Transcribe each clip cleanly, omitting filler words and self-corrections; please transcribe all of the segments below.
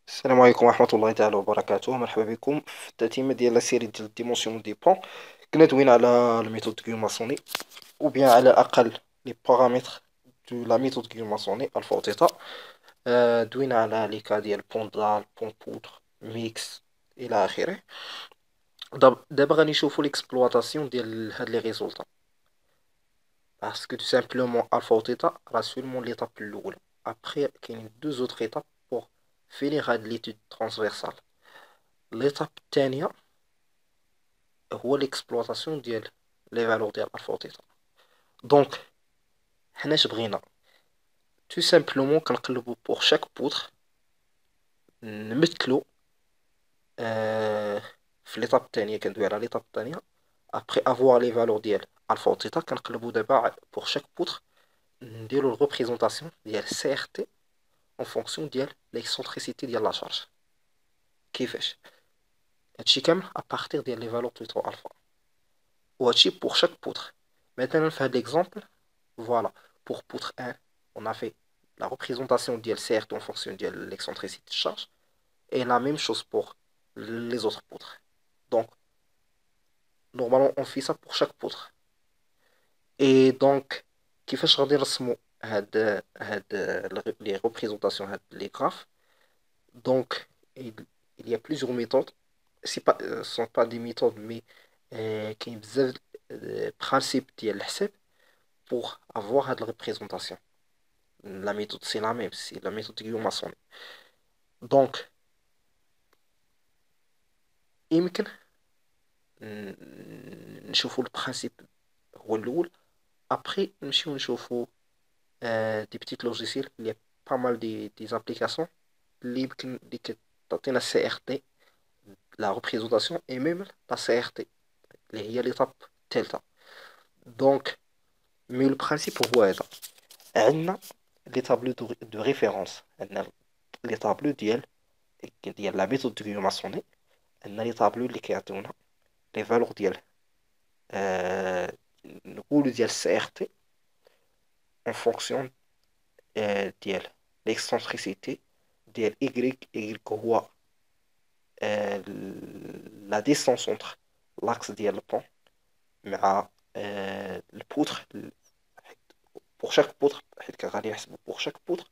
السلام عليكم ورحمة الله تعالى وبركاته. مرحبا بكم في التتمة ديال لا سيري ديال ديمونسيون دي بون. كنا دوينا على الميثود كيو ماسوني او بيان على الأقل لي بارامتر دو لا ميثود كيو ماسوني الفا و تيتا. دوينا على لي كا ديال بون دال بون بودر ميكس إلى آخره. دابا غادي نشوفو ليكسبلواتاسيون ديال هاد لي ريزولطا، باسكو تو سامبلومون الفا و تيتا راه سولمون ليطاب الأولى. ابخي كاينين دو زوطخ ايتاب بوغ فينيغ هاد ليتود ترانسفيرسال. ليطاب الثانية هو ليكسبلوطاسيون ديال لي فالور ديال الفا و تيتا. دونك حنا اش بغينا؟ تو سامبلومون كنقلبو بوغ شاك بوتر نمثلو في ليطاب الثانية، كندوي على ليطاب الثانية. ابخي افوار لي فالور ديال الفا و تيتا كنقلبو دابا بوغ شاك بوتر نديرو الريبريزونطاسيون ديال سي ار تي اون فونكسيون ديال ليكسونتريسيتي ديال لا شارج. كيفاش؟ هادشي كامل ابارتيغ ديال لي فالور تيتا و الفا، وهادشي بوغ شاك بوتر. مثلا في هاد ليكزومبل voilà, pour poutre 1, on a fait la représentation de CRT en fonction de l'excentricité de charge. Et la même chose pour les autres poutres. Donc, normalement, on fait ça pour chaque poutre. Et donc, كيفاش غادي نرسمو هاد les représentations, les graphes. Donc, il y a plusieurs méthodes. C'est pas, ce sont pas des méthodes, mais كاين بزاف principe ديال الحساب pour avoir هاد la représentation. La méthode, c'est la même, c'est la méthode Guillaume-Maçon. Donc, يمكن نشوفوا البرانسيب هو الأول. après نمشيو نشوفوا دي بتيت لوجيسيال اللي هي با مال دي زابليكاسيون اللي يمكن اللي كتعطينا السي ار تي، لا ريبريزونطاسيون اي ميم لا سي ار تي اللي هي ليطاب الثالثة. دونك مي لو برانسيب هو هذا. عندنا لي طابلو دو ريفيرونس، عندنا لي طابلو ديال لا ميثود دو ماسوني. عندنا لي طابلو اللي كيعطيونا لي فالور ديال آه نقولو ديال السي ار تي اون فونكسيون ديال ليكسنتريسيتي ديال إيكغيك هو لا ديستونس اونتر لاكس ديال البون مع البوتر. بوغ شاك بوتر، حيت غادي نحسبو بوغ شاك بوتر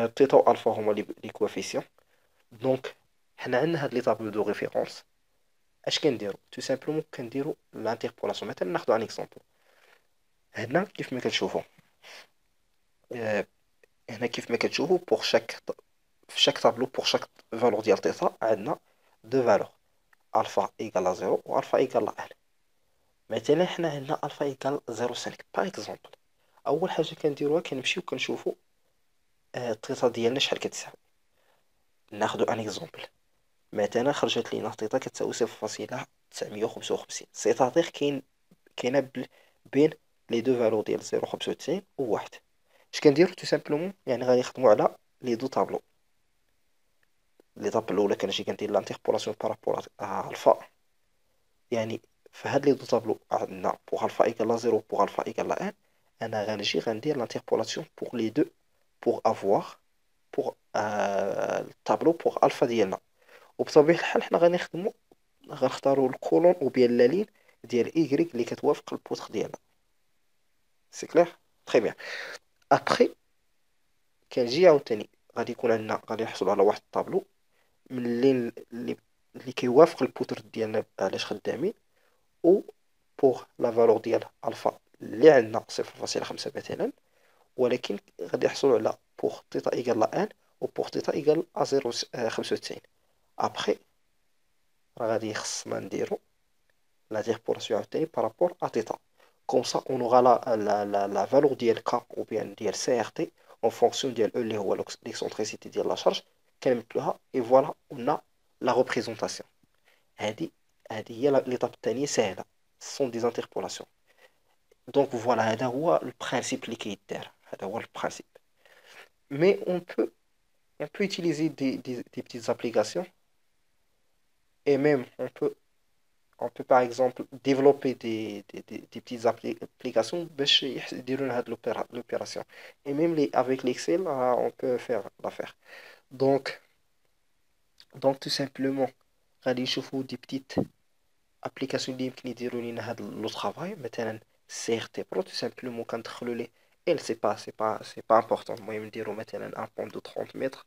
تيتا و الفا هما لي كوافيسيون. دونك حنا عندنا هاد لي طابلو دو ريفيرونس. اش كنديرو؟ تو سامبلومون كنديرو لانتربولاسيون. مثلا ناخدو ان اكزومبل. هنا كيف ما كتشوفوا، آه، هنا كيف ما كتشوفوا بوغ شاك في شاك طابلو بوغ شاك فالور ديال تيتا عندنا دو فالور، الفا ايكال زيرو و الفا ايكال ان. مثلا حنا عندنا الفا ايكال 0.5 باغ اكزومبل. اول حاجه كنديروها كنمشيو كنشوفوا التيتا ديالنا شحال كتساوي. ناخدو ان اكزومبل. مثلا خرجت لينا تيتا كتساوي 0.955. سيتادير كاينه بين لي دو فالور ديال 0.95 و 1. اش كنديرو؟ تو سامبلومون يعني غادي نخدمو على لي دو طابلو. لي طابلو الاولى كنجي كندير لانتربولاسيون بارابور الفا، يعني في هاد لي دو طابلو عندنا بوغ الفا ايكال زيرو بوغ الفا ايكال ان. انا غنجي غندير لانتربولاسيون بوغ لي دو بوغ افواغ بوغ الطابلو بوغ الفا ديالنا. وبطبيعة الحال حنا غنختارو الكولون او بيان لا لين ديال ايكغيك اللي كتوافق البوتر ديالنا. سي كلير؟ تري بيان. ابخي كنجي عاوتاني غادي يكون عندنا، غادي نحصلو على واحد الطابلو من اللي كيوافق البوتر ديالنا علاش خدامين، و بوغ لا فالور ديال الفا اللي عندنا 0.5 مثلا، ولكن غادي نحصلو على بوغ تيتا ايكال لا ان و بوغ تيتا ايكال ا 0.95. ابخي راه غادي خصنا نديرو l'interpolation عاوتاني بارابور ا تيتا. كوم سا اون اورا لا فالور ديال كا او بيان ديال سي ار تي اون فونكسيون ديال او اللي هو ليكسونتريسيتي ديال لا شارج. كنمثلوها اي فوالا قلنا لا ريبريزونطاسيون. هادي هي ليطاب الثانيه ساهله، سون دي زانتربولاسيون. دونك فوالا هذا هو البرانسيب اللي كيدار، هذا هو البرانسيب. مي on peut utiliser des petites applications, et même on peut par exemple développer des petites applications باش يديروا لنا هاد l'opération. Et même avec l'Excel, on peut faire l'affaire. Donc, دونك تو سامبلومون غادي نشوفو دي بتيت ابليكاسيون اللي يمكن يديروا لينا هاد لو طرافاي، مثلا سي ار تي برو تو سامبلومون كندخلوا ليه ال سي با امبورطون، المهم نديرو مثلا ان بون دو 30 متر،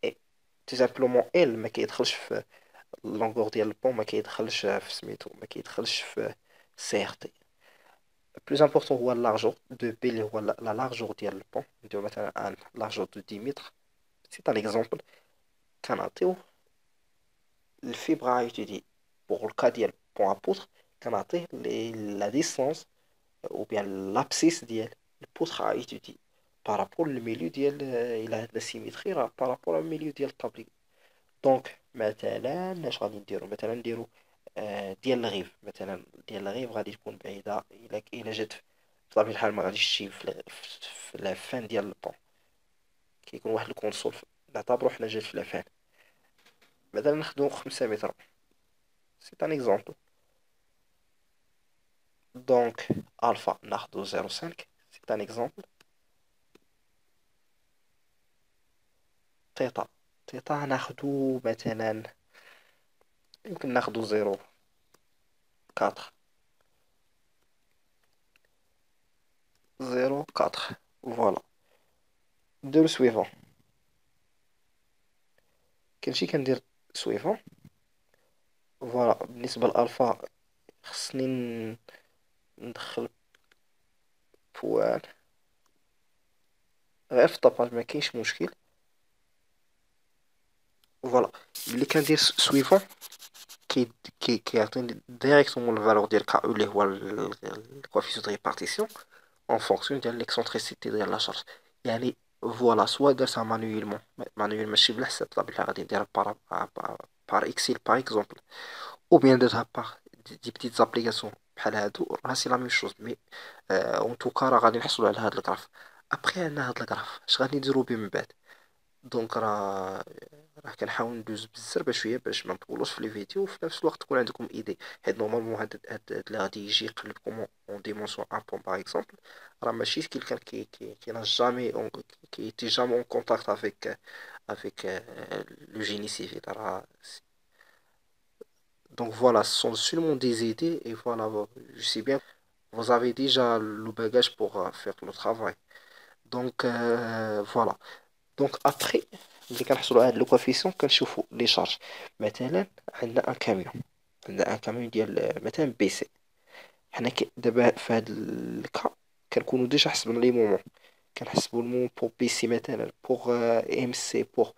اي تو سامبلومون ال ما كيدخلش في اللونغور ديال البون، ما كيدخلش في سميتو، ما كيدخلش في سي ار تي. بلوز امبورطون هو لارجور دو بي، اللي هو لا لارجور ديال البون، نديرو مثلا ان لارجور دو 10 متر. سي ان اكزومبل كنعطيو الفيبر ا étudier pour le cas ديال بون ا بوتر، كنعطيه لا ديستانس ou bien l'abscisse ديال البوتر ا étudier بارابور للميليو ديال الى عندنا سيميتري راه بارابور الميليو ديال الطابلي. دونك مثلا اش غادي نديرو، مثلا نديرو ديال الغيف، مثلا ديال الغيف غادي تكون بعيدة، إلا جات بطبيعة الحال ما غاديش تجي في لافان ديال البون، كيكون واحد الكونسول نعتبرو حنا جات في لافان، مثلا ناخدو 5 متر، سي ان اكزومبل. دونك الفا ناخدو 0.5، سي ان اكزومبل. تيتا، تيتا ناخدو مثلا، يمكن ناخدو 0.4، 0.4. فوالا نديرو سويفون، كنمشي كندير سويفون. فوالا بالنسبة لألفا خصني ندخل بوان غير في الطاباج، ما كاينش مشكل. فوالا ملي كندير سويفون كيعطيني ديريكتومون الفالور ديال كا او اللي هو الكوفيسيون دو ريبارتيسيون اون فونكسيون ديال ليكسونتريسيتي ديال لا شارج. يعني فوالا سوا درتها مانويلمون، ماشي بالحساب طبعا غادي نديرها بار اكسيل بار اكزومبل، او بيان درتها بار دي بتيت زابليكاسيون بحال هادو، راه سي لا ميم شوز. مي اون توكا راه غادي نحصلوا على هاد الكراف. ابخي عندنا هاد الكراف اش غادي نديرو بيه من بعد؟ دونك راه كنحاول ندوز بزاف بشويه باش ما نطولوش في لي فيديو، وفي نفس الوقت تكون عندكم ايدي، حيت نورمالمون هاد اللي غادي يجي يقلبكم اون ديمونسيون ان بون باغ اكزومبل، راه ماشي كيلكان كي نا جامي كي تي جامي اون كونتاكت افيك لو جيني سيفيل راه. Donc voilà, ce sont seulement des idées et voilà, je sais bien que vous avez déjà le bagage pour faire le travail. Donc voilà. دونك ابخي ملي كنحصلوا على هاد لو كوفيسيون كنشوفوا لي شارج. مثلا عندنا ان كاميون، عندنا ان كاميون ديال مثلا بي سي، حنا دابا في هاد الكا كنكونوا ديجا حسبنا لي مومون، كنحسبوا المومون بور بي سي مثلا بور ام سي بور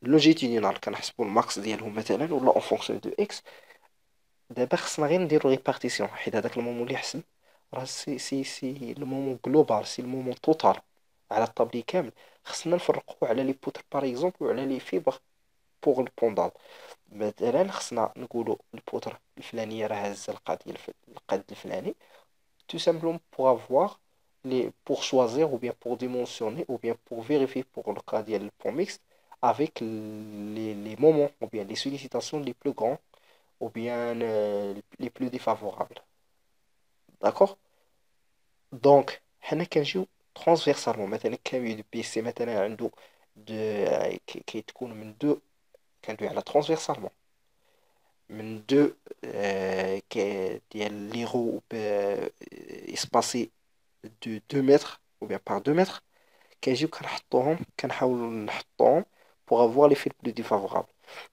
لونجيتودينال، كنحسبوا الماكس ديالهم مثلا ولا اون فونكسيون دو اكس. دابا خصنا غير نديرو ريبارتيسيون، حيت هذاك المومون اللي حسب راه سي لو مومون جلوبال، سي المومون توتال على الطابلي كامل. خصنا نفرقو على لي بوتر باغ اكزومبل وعلى لي فيبر بوغ البوندال. مثلا خصنا نقولو البوتر الفلانية راه هازة القد الفلاني، tout simplement pour avoir pour choisir ou bien pour dimensionner ou bien pour vérifier pour le cas ديال le pont mixte avec les moments ou bien les sollicitations les plus grands ou bien les plus défavorables. D'accord? Donc حنا كنجيو transversalement، مثلا كامل بي سي مثلا عنده كتكون من دو، كندوي على transversalement من دو ديال لي رو اسباسي دو 2 متر ou bien par 2 متر، كنجيو كنحاولوا نحطوهم pour avoir l'effet le plus défavorable.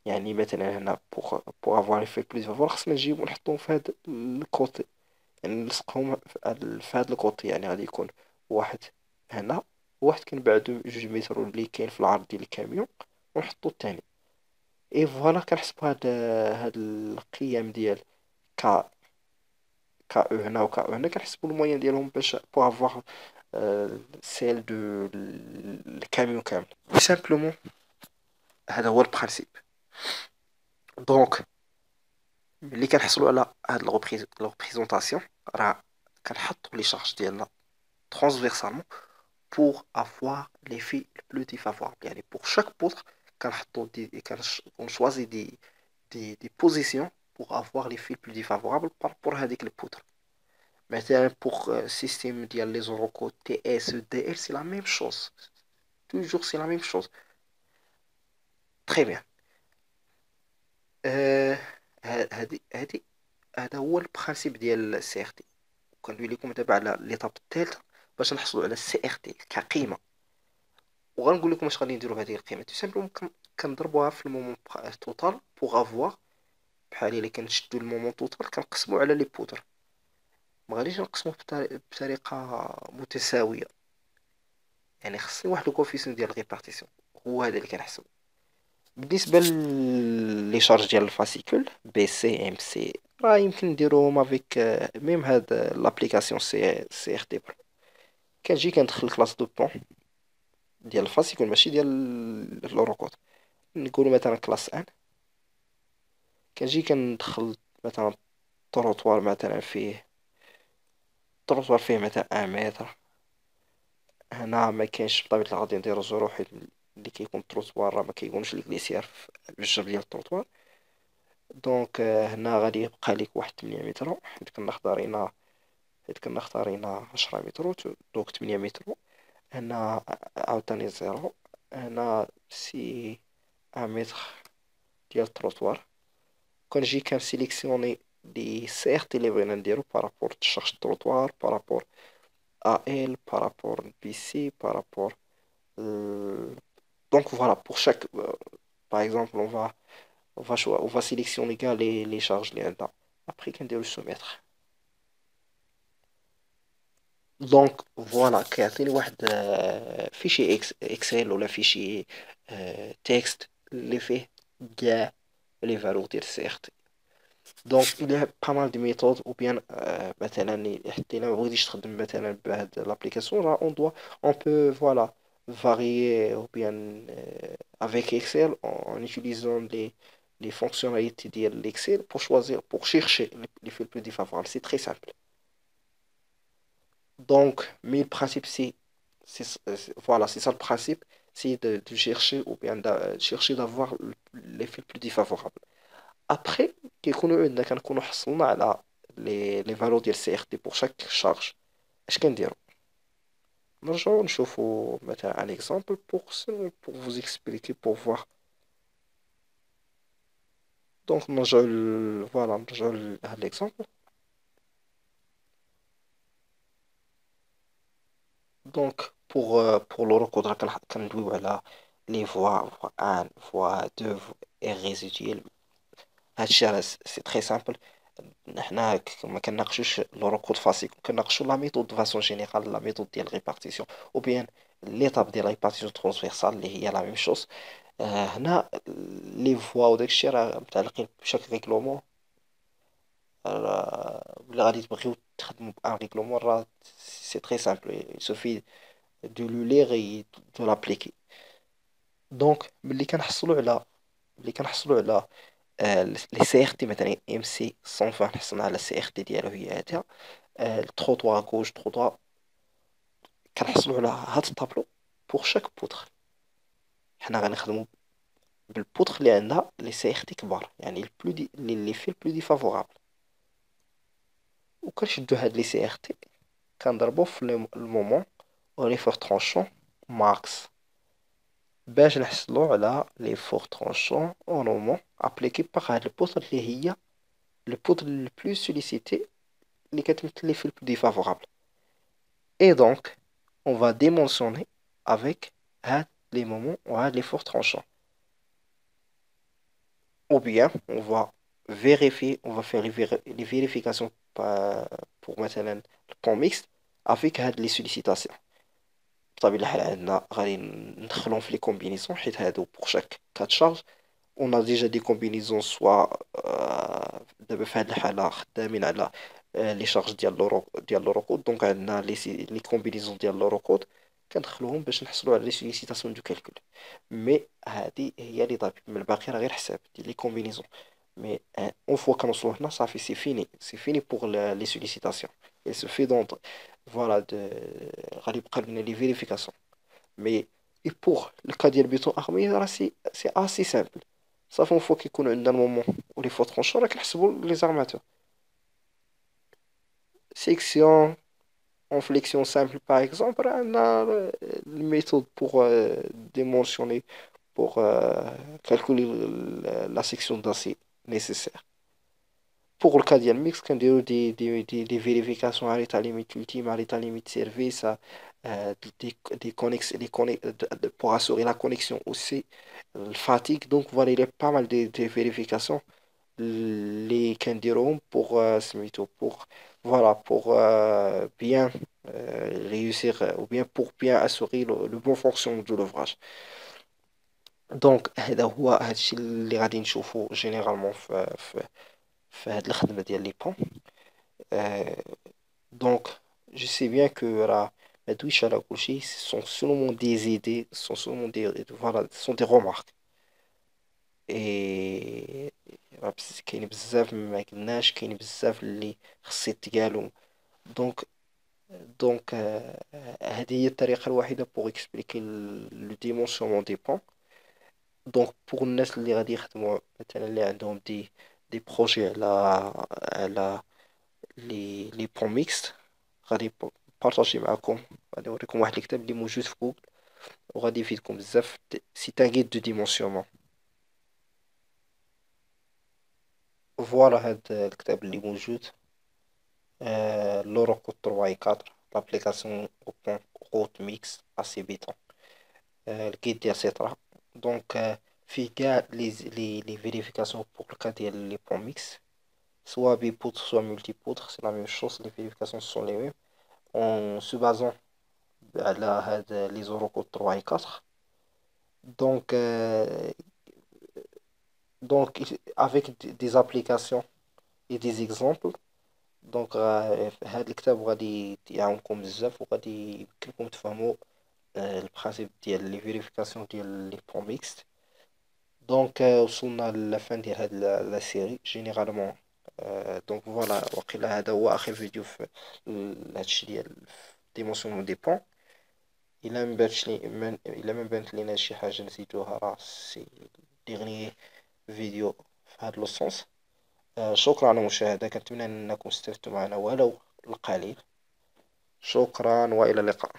يعني مثلا هنا pour avoir l'effet le plus défavorable خصنا نجيبو نحطوهم في هاد الكوتي، يعني نلصقهم في هاد الكوتي، يعني غادي يكون واحد هنا، واحد كنبعدو 2 متر اللي كاين في العرض ديال الكاميون، ونحطو الثاني. اي فوالا كنحسبو هاد القيم ديال كا كا او هنا وكا او هنا، كنحسبو الموين ديالهم باش بو افواغ سيل دو الكاميون كامل. سامبلومون هذا هو البرانسيب. دونك ملي كنحصلوا على هاد الريبريزونطاسيون راه كنحطوا لي شارج ديالنا transversalement pour avoir l'effet le plus défavorable. يعني pour chaque poutre كنحطوا on choisit des positions pour avoir l'effet le plus défavorable par rapport à هذيك البوتر. مثلا pour système ديال les Oroco TS DL c'est la même chose, toujours c'est la même chose. Très bien. آه، هادي هذا هو البرانسيب ديال السي ار تي. وكندوي لكم دابا على ليطاب الثالثه باش نحصلوا على السي ار تي كقيمه. وغنقول لكم اش غادي نديروا بهذه القيمه. تو سامبلومون كنضربوها في المومون توتال بوغ افوار. بحال الا كنشدوا المومون توتال كنقسموا على لي بودر. ما غاديش نقسموه بطريقه متساويه. يعني خصني واحد الكوفيسيون ديال الريبارتيسيون. هو هذا اللي كنحسب. بالنسبه لي شارج ديال الفاسيكول بي سي ام سي راه يمكن نديروهم افيك ميم هاد لابليكاسيون سي ار تي برو. كنجي كندخل كلاس دو بون ديال الفاسيكول ماشي ديال لوروكود. نقولوا مثلا كلاس ان. كنجي كندخل مثلا تروطوار مثلا فيه تروطوار فيه مثلا 1 متر. هنا ما كاينش بطبيعة الحال غادي نديرو زيرو حيت اللي كيكون تروطوار راه ما كيكونش لي غليسيار في الجنب ديال التروطوار. دونك هنا غادي يبقى ليك واحد 8 متر حيت كنا اختارينا 10 متر دونك 8 متر. هنا عاوتاني زيرو. هنا سي 1 متر ديال التروطوار. كنجي كنسيليكسيوني لي سيغت اللي بغينا نديرو بارابور تشارج التروطوار بارابور AL بارابور بي سي بارابور. Donc voilà, pour chaque, par exemple, on va sélectionner كاع les charges اللي عندنا. Après, كنديرو soumettre. دونك فوالا كيعطيني واحد فيشي اكسل ولا فيشي تكست اللي فيه كاع لي فالور ديال السي ار تي. دونك il y a pas mal de méthodes ou bien مثلا حتى الا ما بغيتيش تخدم مثلا بهاد لابليكاسيون راه on peut voilà varier ou bien avec Excel en utilisant les fonctionnalités de l'Excel pour choisir pour chercher les files plus défavorables. C'est très simple. Donc, mais le principe, voilà, c'est ça le principe, c'est de chercher ou bien de chercher d'avoir l'effet le plus défavorable. Après, كنكونوا حصلنا على les valeurs ديال CRT pour chaque charge. اش كنديروا؟ نرجعوا نشوفوا مثلا un exemple pour vous expliquer pour voir. Donc نرجعوا à l'exemple. Donc pour le recoudre كندويو على les voies voie 1 voie 2 et résiduel. هادشي راه سي تري سامبل. حنا ما كنناقشوش لو ركود فاسيك كنناقشوا لا ميثود دو فاسون جينيرال لا ميثود ديال ريبارتيسيون او بيان ليتاب ديال ريبارتيسيون ترانسفيرسال اللي هي لا ميم شوز. هنا لي فوا وداكشي راه متعلقين بشاك ريغلومون. اللي غادي تبغيو تخدموا بان ريغلومون راه سي تري سامبل سوفي دو لو ليغ اي دو لابليكي. دونك ملي كنحصلوا على لي سي ار تي مثلا ام سي 120 حصلنا على السي ار تي ديالو هي هادي. التروطوار غوش تروطوار كنحصلوا على هاد الطابلو بوغ شاك بوتر. حنا غنخدمو بالبوتر اللي عندها لي سي ار تي كبار يعني البلو دي لي في البلو ديفافورابل. وكنشدو هاد لي سي ار تي كنضربو في المومون و لي فور ترونشون ماكس باش نحصلو على لي فور ترونشون او مومون ابليكي باغ هاد البوتر اللي هي البوتر البلو سوليسيتي اللي كتمثل لي في البلو ديفافورابل. Et donc, on va dimensionner avec les moments ou les forts tranchants. Ou bien, on va vérifier, on va faire les vérifications pour maintenant le pont mixte avec les sollicitations. بطبيعة الحال عندنا غادي ندخلهم في لي كومبينيزون حيت هادو pour chaque cas de charge. On a déjà des combinaisons soit دابا في هاد الحالة خدامين على لي شارج ديال لوروكود دونك عندنا لي كومبينيزون ديال لوروكود كندخلوهم باش نحصلوا على لي سوليسيتاسيون دو كالكول. مي هادي هي لي طابي من الباقي راه غير حساب ديال لي كومبينيزون. مي اون فوا كنوصلوا هنا صافي سي فيني بوغ لي سوليسيتاسيون. il suffit donc voilà غادي يبقى لنا لي فيريفيكاسيون. مي اي بوغ الكا ديال بيتون ارمي راه سي اسي سامبل. صافي اون فوا كيكون عندنا المومون ولي فوا ترونشون راه كنحسبوا لي زارماتور. سيكسيون en flexion simple par exemple on a une méthode pour dimensionner pour calculer la section d'acier nécessaire. Pour le cas ديال الميكس كنديرو دي فيريفيكاسيون على l'état limite ultime على l'état limite service des connexions pour assurer la connexion aussi le fatigue donc voilà il y a pas mal de vérifications les كنديروهم pour سميتو pour voilà pour bien réussir ou bien pour bien assurer le bon fonctionnement de l'ouvrage. دونك هذا هو هادشي اللي غادي نشوفو جينيرالمون في هاد الخدمة ديال لي بون. دونك جو سي بيان كو راه ما دويش على كلشي سون سولمون دي زيدي سون سولمون فوالا سون دي رومارك اي كاين بزاف ما قلناش كاين بزاف اللي خص يتقالو دونك هذه هي الطريقة الوحيدة بوغ اكسبليكي لو ديمونسيونمون دي بون. دونك بوغ الناس اللي غادي يخدموا مثلا اللي عندهم دي بروجي على لي بون ميكست غادي بارطاجي معاكم غادي نوريكم واحد الكتاب اللي موجود في جوجل وغادي يفيدكم بزاف سي ان غيد دو ديمونسيونمون. فوالا هاد الكتاب اللي موجود لوروكو 3 اي 4 لابليكاسيون بون روت ميكس اسي بيتون الكيت ديال سيترا دونك فيه كاع لي فيريفيكاسيون بوغ الكا ديال لي بون ميكس soit bipoutre soit multipoutre c'est la même chose les vérifications sont les mêmes en se basant على هاد les orocode 3 et 4 donc avec des applications et des exemples دونك هاد الكتاب غادي يعاونكم بزاف وغادي يمكنكم تفهموا البرانسيب ديال لي فيريفيكاسيون ديال لي بون ميكست. دونك وصلنا للفان ديال هاد لا سيري جينيرالمون. دونك فوالا وقيلا هذا هو اخر فيديو في هادشي ديال ديمونسيون دي بون. الا ما بانت لينا شي حاجه نسيتوها راه سي ديغني فيديو في هاد لو سونس. شكرا على المشاهده كنتمنى انكم استفدتوا معنا ولو القليل. شكرا والى اللقاء.